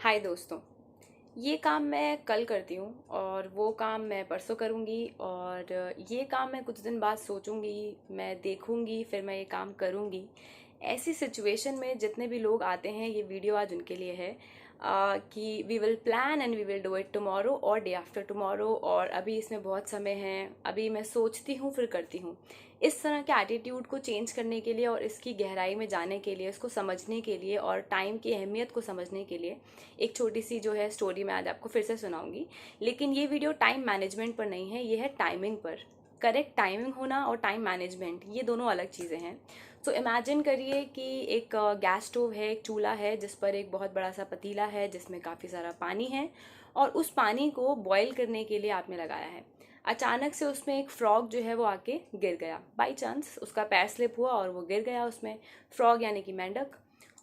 हाय दोस्तों। ये काम मैं कल करती हूँ और वो काम मैं परसों करूँगी और ये काम मैं कुछ दिन बाद सोचूंगी, मैं देखूंगी, फिर मैं ये काम करूँगी। ऐसी सिचुएशन में जितने भी लोग आते हैं, ये वीडियो आज उनके लिए है कि we will plan and we will do it tomorrow और डे आफ्टर टुमारो, और अभी इसमें बहुत समय है, अभी मैं सोचती हूँ फिर करती हूँ। इस तरह के एटीट्यूड को चेंज करने के लिए और इसकी गहराई में जाने के लिए, इसको समझने के लिए और टाइम की अहमियत को समझने के लिए एक छोटी सी जो है स्टोरी मैं आज आपको फिर से सुनाऊंगी। लेकिन ये वीडियो टाइम मैनेजमेंट पर नहीं है, ये है टाइमिंग पर। करेक्ट टाइमिंग होना और टाइम मैनेजमेंट, ये दोनों अलग चीज़ें हैं। तो इमेजिन करिए कि एक गैस स्टोव है, एक चूल्हा है जिस पर एक बहुत बड़ा सा पतीला है जिसमें काफ़ी सारा पानी है, और उस पानी को बॉईल करने के लिए आपने लगाया है। अचानक से उसमें एक फ्रॉग जो है वो आके गिर गया, बाई चांस उसका पैर स्लिप हुआ और वो गिर गया उसमें। फ्रॉग यानी कि मेंढक।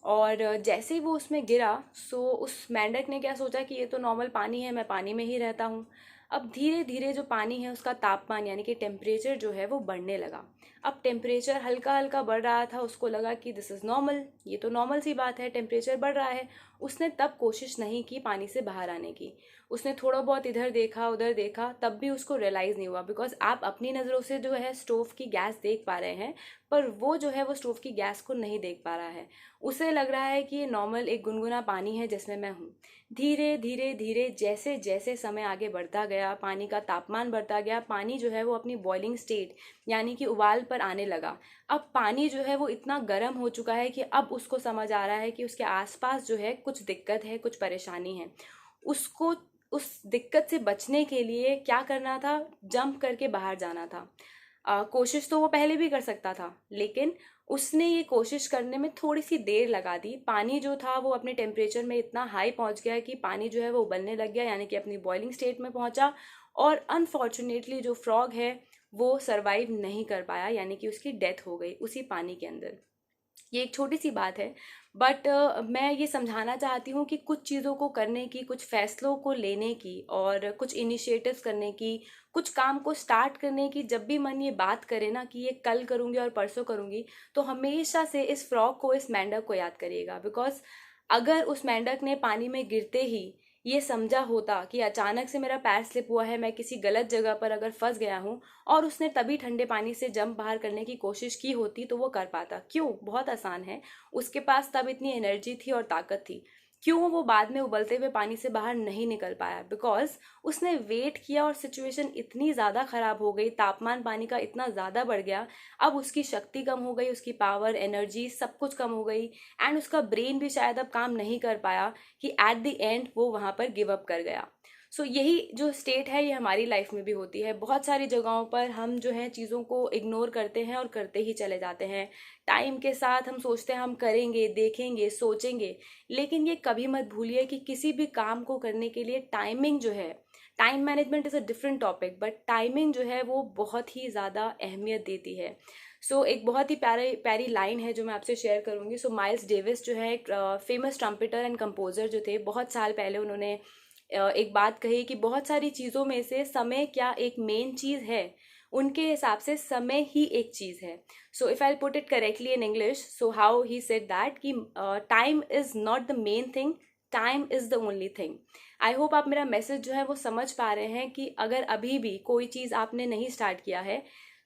और जैसे ही वो उसमें गिरा, सो उस मेंढक ने क्या सोचा कि ये तो नॉर्मल पानी है, मैं पानी में ही रहता हूँ। अब धीरे धीरे जो पानी है उसका तापमान यानी कि टेम्परेचर जो है वो बढ़ने लगा। अब टेम्परेचर हल्का हल्का बढ़ रहा था, उसको लगा कि दिस इज़ नॉर्मल, ये तो नॉर्मल सी बात है, टेम्परेचर बढ़ रहा है। उसने तब कोशिश नहीं की पानी से बाहर आने की। उसने थोड़ा बहुत इधर देखा उधर देखा, तब भी उसको रियलाइज़ नहीं हुआ, बिकॉज आप अपनी नज़रों से जो है स्टोव की गैस देख पा रहे हैं, पर वो जो है वो स्टोव की गैस को नहीं देख पा रहा है। उसे लग रहा है कि ये नॉर्मल एक गुनगुना पानी है जिसमें मैं हूँ। धीरे धीरे धीरे जैसे जैसे समय आगे बढ़ता गया, पानी का तापमान बढ़ता गया, पानी जो है वो अपनी बॉइलिंग स्टेट यानी कि उबाल पर आने लगा। अब पानी जो है वो इतना गर्म हो चुका है कि अब उसको समझ आ रहा है कि उसके आसपास जो है कुछ दिक्कत है, कुछ परेशानी है। उसको उस दिक्कत से बचने के लिए क्या करना था? जंप करके बाहर जाना था। कोशिश तो वो पहले भी कर सकता था, लेकिन उसने ये कोशिश करने में थोड़ी सी देर लगा दी। पानी जो था वो अपने टेम्परेचर में इतना हाई पहुंच गया कि पानी जो है वो उबलने लग गया, यानी कि अपनी बॉइलिंग स्टेट में पहुंचा। और अनफॉर्चुनेटली जो फ्रॉग है वो सरवाइव नहीं कर पाया, यानी कि उसकी डेथ हो गई उसी पानी के अंदर। ये एक छोटी सी बात है, बट मैं ये समझाना चाहती हूँ कि कुछ चीज़ों को करने की, कुछ फैसलों को लेने की और कुछ इनिशिएटिव्स करने की, कुछ काम को स्टार्ट करने की, जब भी मन ये बात करे ना कि ये कल करूँगी और परसों करूँगी, तो हमेशा से इस फ्रॉग को, इस मेंढक को याद करिएगा। बिकॉज अगर उस मेंढक ने पानी में गिरते ही ये समझा होता कि अचानक से मेरा पैर स्लिप हुआ है, मैं किसी गलत जगह पर अगर फंस गया हूँ, और उसने तभी ठंडे पानी से जंप बाहर करने की कोशिश की होती, तो वो कर पाता। क्यों? बहुत आसान है। उसके पास तब इतनी एनर्जी थी और ताकत थी। क्यों वो बाद में उबलते हुए पानी से बाहर नहीं निकल पाया? बिकॉज उसने वेट किया और सिचुएशन इतनी ज़्यादा ख़राब हो गई, तापमान पानी का इतना ज़्यादा बढ़ गया। अब उसकी शक्ति कम हो गई, उसकी पावर, एनर्जी सब कुछ कम हो गई, एंड उसका ब्रेन भी शायद अब काम नहीं कर पाया कि एट द एंड वो वहाँ पर गिव अप कर गया। सो यही जो स्टेट है ये हमारी लाइफ में भी होती है। बहुत सारी जगहों पर हम जो है चीज़ों को इग्नोर करते हैं और करते ही चले जाते हैं। टाइम के साथ हम सोचते हैं हम करेंगे, देखेंगे, सोचेंगे, लेकिन ये कभी मत भूलिए कि किसी भी काम को करने के लिए टाइमिंग जो है, time management is a different topic, but timing जो है वो बहुत ही ज़्यादा अहमियत देती है। एक बहुत ही प्यारी प्यारी लाइन है जो मैं आपसे शेयर करूंगी। माइल्स डेविस जो है एक फेमस ट्रम्पेटर एंड कंपोजर जो थे, बहुत साल पहले उन्होंने एक बात कही कि बहुत सारी चीज़ों में से समय क्या एक मेन चीज़ है? उनके हिसाब से समय ही एक चीज़ है। If I put it correctly in English, so how he said that कि time is not the main thing, time is the only thing. I hope आप मेरा मैसेज जो है वो समझ पा रहे हैं कि अगर अभी भी कोई चीज़ आपने नहीं स्टार्ट किया है,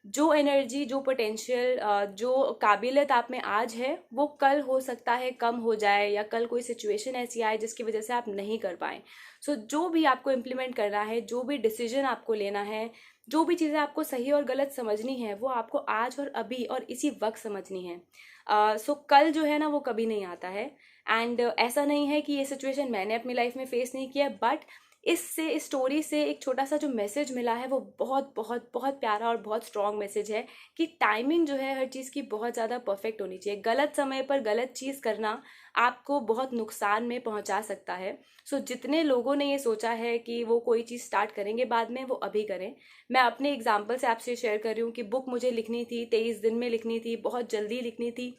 जो एनर्जी, जो पोटेंशियल, जो काबिलियत आप में आज है, वो कल हो सकता है कम हो जाए, या कल कोई सिचुएशन ऐसी आए जिसकी वजह से आप नहीं कर पाए। जो भी आपको इम्प्लीमेंट करना है, जो भी डिसीजन आपको लेना है, जो भी चीज़ें आपको सही और गलत समझनी है, वो आपको आज और अभी और इसी वक्त समझनी है। कल जो है ना वो कभी नहीं आता है। एंड ऐसा नहीं है कि ये सिचुएशन मैंने अपनी लाइफ में फेस नहीं किया, बट इससे, इस स्टोरी से एक छोटा सा जो मैसेज मिला है वो बहुत बहुत बहुत प्यारा और बहुत स्ट्रॉन्ग मैसेज है कि टाइमिंग जो है हर चीज़ की बहुत ज़्यादा परफेक्ट होनी चाहिए। गलत समय पर गलत चीज़ करना आपको बहुत नुकसान में पहुंचा सकता है। जितने लोगों ने ये सोचा है कि वो कोई चीज़ स्टार्ट करेंगे बाद में, वो अभी करें। मैं अपने एग्जाम्पल से आपसे शेयर कर रही हूँ कि बुक मुझे लिखनी थी, 23 दिन में लिखनी थी, बहुत जल्दी लिखनी थी,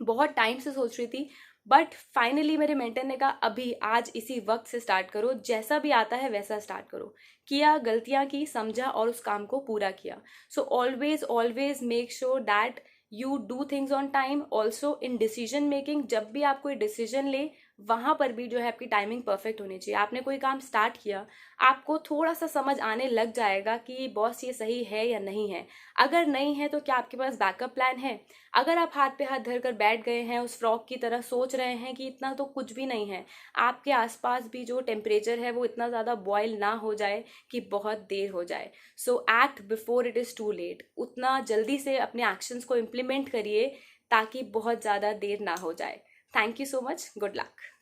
बहुत टाइम से सोच रही थी, बट फाइनली मेरे मेंटर ने कहा अभी, आज, इसी वक्त से स्टार्ट करो, जैसा भी आता है वैसा स्टार्ट करो। किया, गलतियां की, समझा और उस काम को पूरा किया। Always always make sure that you do things on time. Also in decision making, जब भी आप कोई डिसीजन ले, वहाँ पर भी जो है आपकी टाइमिंग परफेक्ट होनी चाहिए। आपने कोई काम स्टार्ट किया, आपको थोड़ा सा समझ आने लग जाएगा कि बॉस ये सही है या नहीं है। अगर नहीं है तो क्या आपके पास बैकअप प्लान है? अगर आप हाथ पे हाथ धर कर बैठ गए हैं उस फ्रॉक की तरह, सोच रहे हैं कि इतना तो कुछ भी नहीं है, आपके आसपास भी जो टेम्परेचर है वो इतना ज़्यादा बॉयल ना हो जाए कि बहुत देर हो जाए। So act before it is too late. उतना जल्दी से अपने एक्शंस को इम्प्लीमेंट करिए ताकि बहुत ज़्यादा देर ना हो जाए। Thank you so much. Good luck.